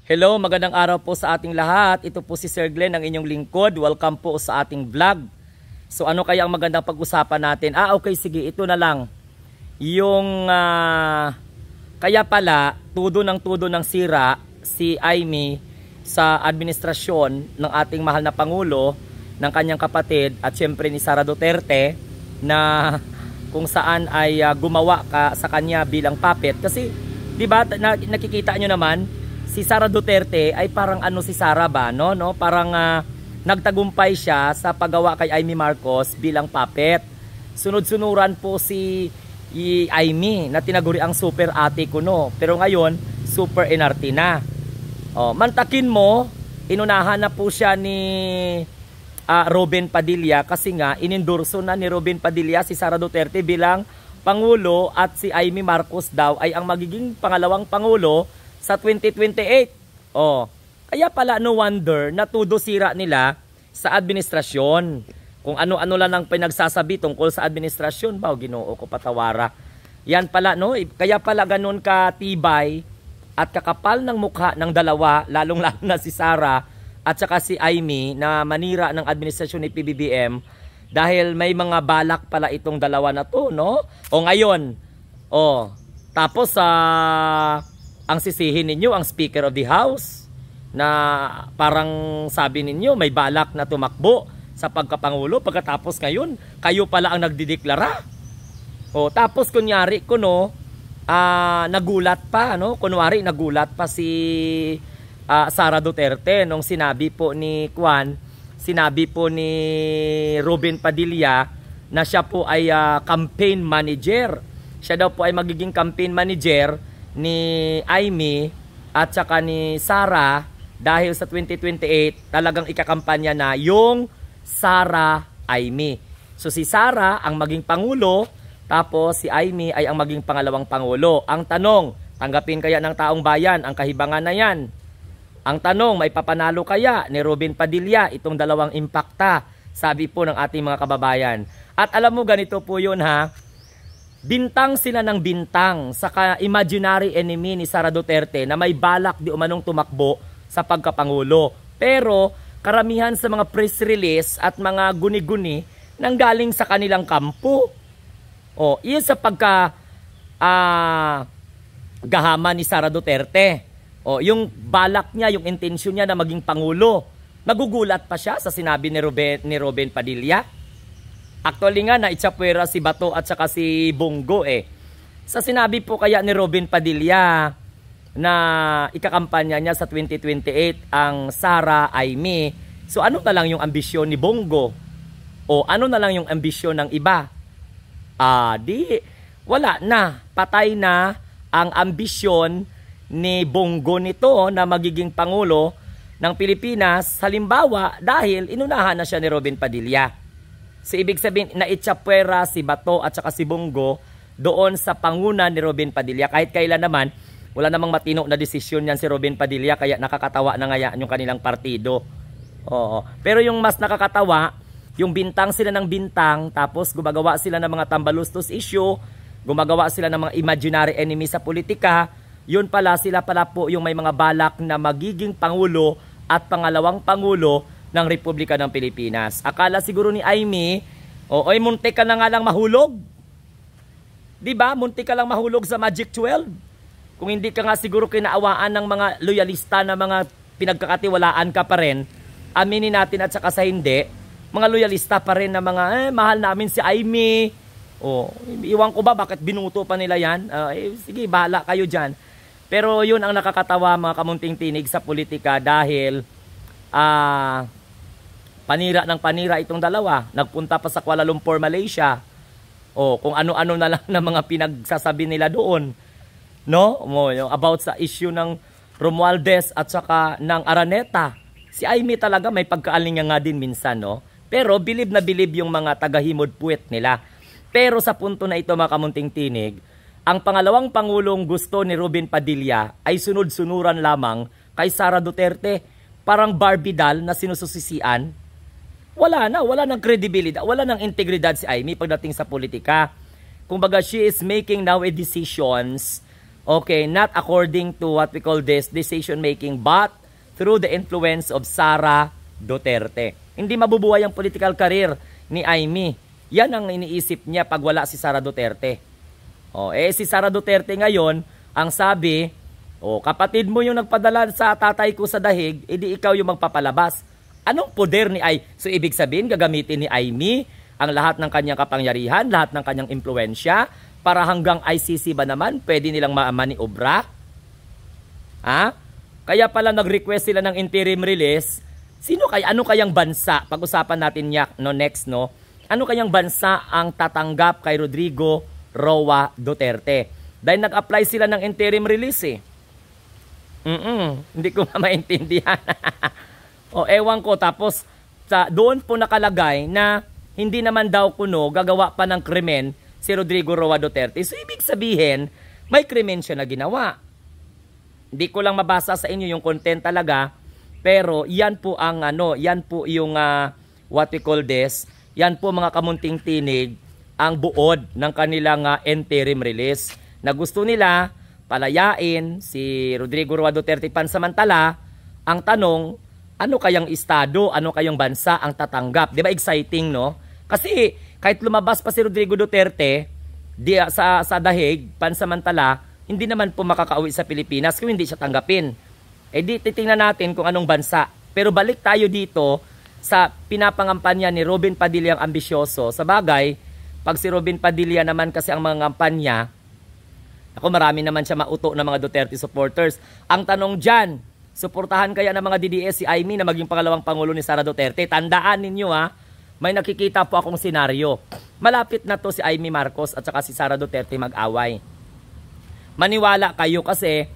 Hello, magandang araw po sa ating lahat. Ito po si Sir Glenn, ang inyong lingkod. Welcome po sa ating vlog. So ano kaya ang magandang pag-usapan natin? Okay, sige, ito na lang. Yung kaya pala, tudo ng sira si Imee sa administrasyon ng ating mahal na Pangulo, ng kanyang kapatid at syempre ni Sara Duterte, na kung saan ay gumawa ka sa kanya bilang puppet. Kasi, di ba, nakikita nyo naman, si Sara Duterte ay parang ano si Sara ba, no? Parang nagtagumpay siya sa paggawa kay Imee Marcos bilang puppet. Sunod-sunuran po si Imee na tinaguri ang super ate ko, no? Pero ngayon, super inarte na. Mantakin mo, inunahan na po siya ni Robin Padilla kasi nga inendorso na ni Robin Padilla si Sara Duterte bilang Pangulo at si Imee Marcos daw ay ang magiging pangalawang Pangulo sa 2028. Kaya pala no wonder na tudo sira nila sa administrasyon. Kung ano-ano lang ang pinagsasabi tungkol sa administrasyon, Ginoo ko patawara. Yan pala, no? Kaya pala ganun katibay at kakapal ng mukha ng dalawa, lalong-lalo na si Sara at saka si Imee, na manira ng administrasyon ni PBBM dahil may mga balak pala itong dalawa na to, no? Ngayon, tapos ang sisihin ninyo ang Speaker of the House na parang sabi ninyo may balak na tumakbo sa pagkapangulo, pagkatapos ngayon kayo pala ang nagdideklara. Tapos kunyari ko, no, nagulat pa, no? Kunwari nagulat pa si Sara Duterte nung sinabi po ni Robin Padilla na siya po ay campaign manager. Siya daw po ay magiging campaign manager ni Imee at saka ni Sara dahil sa 2028 talagang ikakampanya na yung Sara Imee. So si Sara ang maging Pangulo, tapos si Imee ay ang maging pangalawang Pangulo. Ang tanong, tanggapin kaya ng taong bayan ang kahibangan na yan? Ang tanong, may papanalo kaya ni Robin Padilla itong dalawang impakta? Sabi po ng ating mga kababayan. At alam mo, ganito po yun, ha? Bintang sila ng bintang sa imaginary enemy ni Sara Duterte na may balak di umanong tumakbo sa pagkapangulo. Pero karamihan sa mga press release at mga guni-guni nanggaling sa kanilang kampo. Iyon sa gahama ni Sara Duterte. Yung balak niya, yung intensyon niya na maging pangulo. Magugulat pa siya sa sinabi ni Robin Padilla. Actually nga, naitsapwera si Bato at saka si Bongo sa sinabi po kaya ni Robin Padilla na ikakampanya niya sa 2028 ang Sara Imee. So ano na lang yung ambisyon ni Bongo? Ano na lang yung ambisyon ng iba? Wala na. Patay na ang ambisyon ni Bongo nito na magiging Pangulo ng Pilipinas. Halimbawa, dahil inunahan na siya ni Robin Padilla. So ibig sabihin, naitsapwera si Bato at saka si Bongo doon sa panguna ni Robin Padilla. Kahit kailan naman, wala namang matino na desisyon yan si Robin Padilla, kaya nakakatawa na nga yung kanilang partido. Pero yung mas nakakatawa, yung bintang sila ng bintang, tapos gumagawa sila ng mga tambalustos issue, gumagawa sila ng mga imaginary enemy sa politika. Yun pala, sila pala po yung may mga balak na magiging Pangulo at pangalawang Pangulo ng Republika ng Pilipinas. Akala siguro ni Imee, muntik ka na nga lang mahulog. Diba? Muntik ka lang mahulog sa Magic 12. Kung hindi ka nga siguro kinaawaan ng mga loyalista na mga pinagkakatiwalaan ka pa rin, aminin natin at saka sa hindi, mga loyalista pa rin na mga, mahal namin si Imee. Iwan ko ba bakit binuto pa nila yan? Sige, bahala kayo dyan. Pero yun ang nakakatawa, mga kamunting tinig, sa politika dahil panira ng panira itong dalawa. Nagpunta pa sa Kuala Lumpur, Malaysia. Kung ano-ano na lang na mga pinagsasabi nila doon. No? About sa issue ng Romualdez at saka ng Araneta. Si Imee talaga may pagkaalinga nga din minsan, no? Pero bilib na bilib yung mga tagahimod puwet nila. Pero sa punto na ito, mga kamunting tinig, ang pangalawang Pangulong gusto ni Robin Padilla ay sunod-sunuran lamang kay Sara Duterte. Parang Barbie doll na sinususisian. Wala ng credibility, wala ng integridad si Imee pagdating sa politika. Kumbaga, she is making now a decisions Okay, not according to what we call this decision making, but through the influence of Sara Duterte. Hindi mabubuhay ang political career ni Amy. Yan ang iniisip niya pag wala si Sara Duterte. Si Sara Duterte ngayon, ang sabi, kapatid mo yung nagpadala sa tatay ko sa dahig, edi ikaw yung magpapalabas. Anong poder ni Amy? So ibig sabihin, gagamitin ni Amy ang lahat ng kanyang kapangyarihan, lahat ng kanyang impluensya, para hanggang ICC ba naman, pwede nilang maniobra? Kaya pala nag-request sila ng interim release. Ano kayang bansa? Pag-usapan natin next, no? Ano kayang bansa ang tatanggap kay Rodrigo Roa Duterte? Dahil nag-apply sila ng interim release Hindi ko na maintindihan. Ewan ko. Tapos doon po nakalagay na hindi naman daw kuno gagawa pa ng krimen si Rodrigo Roa Duterte. So ibig sabihin, may krimen siya na ginawa. Hindi ko lang mabasa sa inyo yung content talaga, pero yan po ang yan po yung what we call this, yan po mga kamunting tinig, ang buod ng kanilang interim release. Na gusto nila palayain si Rodrigo Roa Duterte pansamantala. Ang tanong, ano kayang estado, ano kayang bansa ang tatanggap? Di ba exciting, no? Kasi kahit lumabas pa si Rodrigo Duterte sa dahig pansamantala, hindi naman po makakauwi sa Pilipinas kung hindi siya tanggapin. Di titingnan natin kung anong bansa. Pero balik tayo dito sa pinapangampanya ni Robin Padilla ang ambisyoso. Sa bagay, pag si Robin Padilla naman kasi ang mga kampanya, marami naman siya mauto ng mga Duterte supporters. Ang tanong dyan, suportahan kaya ng mga DDS si Amy na maging pangalawang pangulo ni Sara Duterte? Tandaan ninyo may nakikita po akong senaryo. Malapit na to si Amy Marcos at saka si Sara Duterte mag-away. Maniwala kayo kasi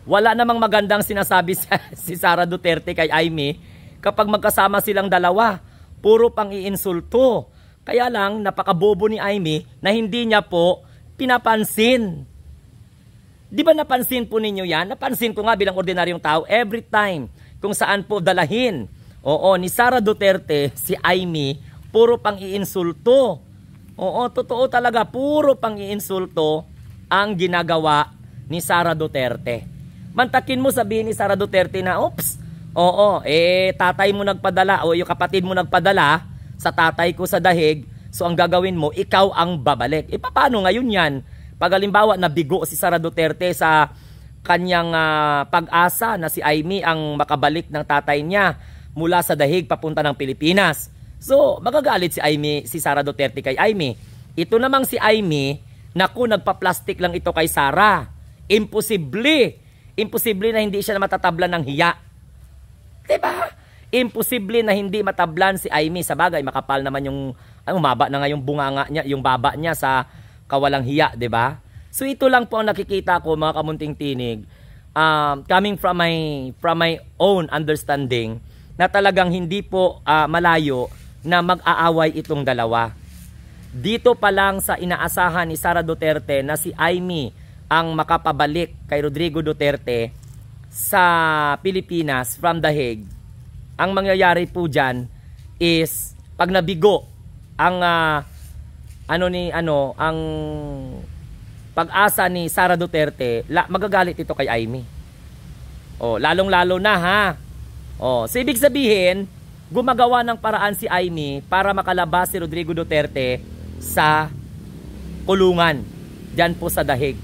wala namang magandang sinasabi si Sara Duterte kay Amy kapag magkasama silang dalawa. Puro pang iinsulto. Kaya lang napakabobo ni Amy na hindi niya po pinapansin. Di ba napansin po ninyo yan? Napansin ko nga bilang ordinaryong tao every time kung saan po dalahin. Ni Sara Duterte, si Amy, puro pang iinsulto. Totoo talaga, puro pang iinsulto ang ginagawa ni Sara Duterte. Mantakin mo sabihin ni Sara Duterte na, tatay mo nagpadala o yung kapatid mo nagpadala sa tatay ko sa dahig, so ang gagawin mo, ikaw ang babalik. Paano ngayon yan? Pag halimbawa nabigo si Sara Duterte sa kanyang pag-asa na si Amy ang makabalik ng tatay niya mula sa dahig papunta ng Pilipinas. So, magagalit si Sara Duterte kay Amy. Ito namang si Amy, naku, nagpa-plastic lang ito kay Sara. Imposible na hindi siya matatablan ng hiya. Diba? Imposible na hindi matablan si Amy. Sa bagay, makapal naman yung, umaba na nga yung bunganga niya, yung baba niya sa kawalang hiya, diba? So, ito lang po ang nakikita ko, mga kamunting tinig, coming from my own understanding, na talagang hindi po malayo na mag-aaway itong dalawa. Dito pa lang sa inaasahan ni Sara Duterte na si Amy ang makapabalik kay Rodrigo Duterte sa Pilipinas from The Hague, ang mangyayari po dyan is pag nabigo ang ang pag-asa ni Sara Duterte, magagalit ito kay Amy. Lalong-lalo na so ibig sabihin, gumagawa ng paraan si Amy para makalabas si Rodrigo Duterte sa kulungan diyan po sa dahig.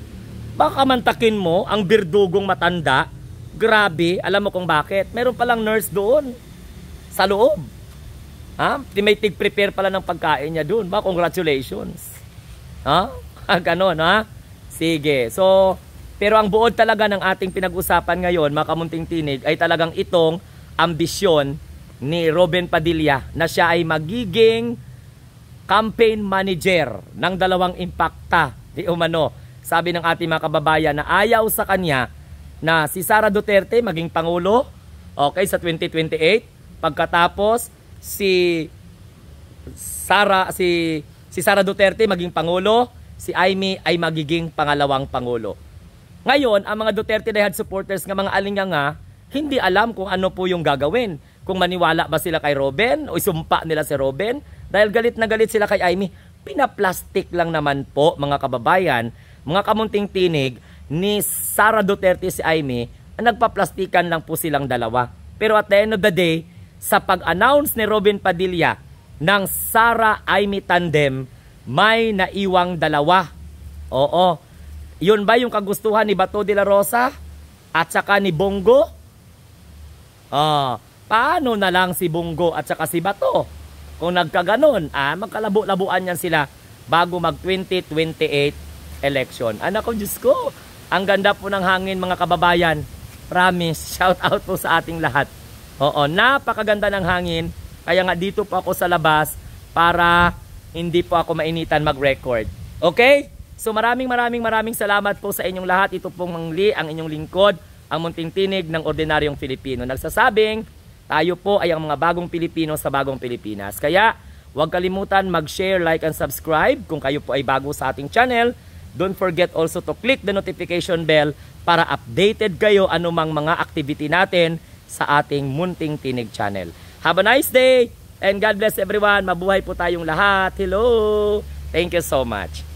Baka mantakin mo ang birdugong matanda. Grabe, alam mo kung bakit? Meron palang nurse doon sa loob. May tig-prepare pala ng pagkain niya doon. Congratulations. Ganon, Sige. So, pero ang buod talaga ng ating pinag-usapan ngayon, mga kamunting tinig, ay talagang itong ambisyon ni Robin Padilla na siya ay magiging campaign manager ng dalawang impakta. Di umano, sabi ng ating mga kababayan na ayaw sa kanya na si Sara Duterte maging pangulo, sa 2028, pagkatapos si Sara Duterte maging pangulo, si Amy ay magiging pangalawang pangulo. Ngayon, ang mga Duterte Dayhad supporters ng mga alinganga, hindi alam kung ano po yung gagawin. Kung maniwala ba sila kay Robin o isumpa nila si Robin. Dahil galit na galit sila kay Amy. Pinaplastic lang naman po, mga kababayan, mga kamunting tinig, ni Sara Duterte si Imee, nagpaplastikan lang po silang dalawa. Pero at the end of the day, sa pag-announce ni Robin Padilla ng Sara-Imee tandem, may naiwang dalawa. Oo. Yun ba yung kagustuhan ni Bato de la Rosa at saka ni Bongo? Paano na lang si Bongo at saka si Bato? Kung nagkaganon, magkalabo-labuan yan sila bago mag 2028 election. Anak ko, Diyos ko, ang ganda po ng hangin mga kababayan. Promise, shout out po sa ating lahat. Oo, napakaganda ng hangin. Kaya nga dito po ako sa labas para hindi po ako mainitan mag-record. Okay? So maraming salamat po sa inyong lahat. Ito pong mangli ang inyong lingkod, ang munting tinig ng ordinaryong Pilipino. Nagsasabing, tayo po ay ang mga bagong Pilipino sa bagong Pilipinas. Kaya, huwag kalimutan mag-share, like, and subscribe kung kayo po ay bago sa ating channel. Don't forget also to click the notification bell para updated kayo anumang mga activity natin sa ating Munting Tinig channel. Have a nice day and God bless everyone. Mabuhay po tayong lahat. Hello! Thank you so much.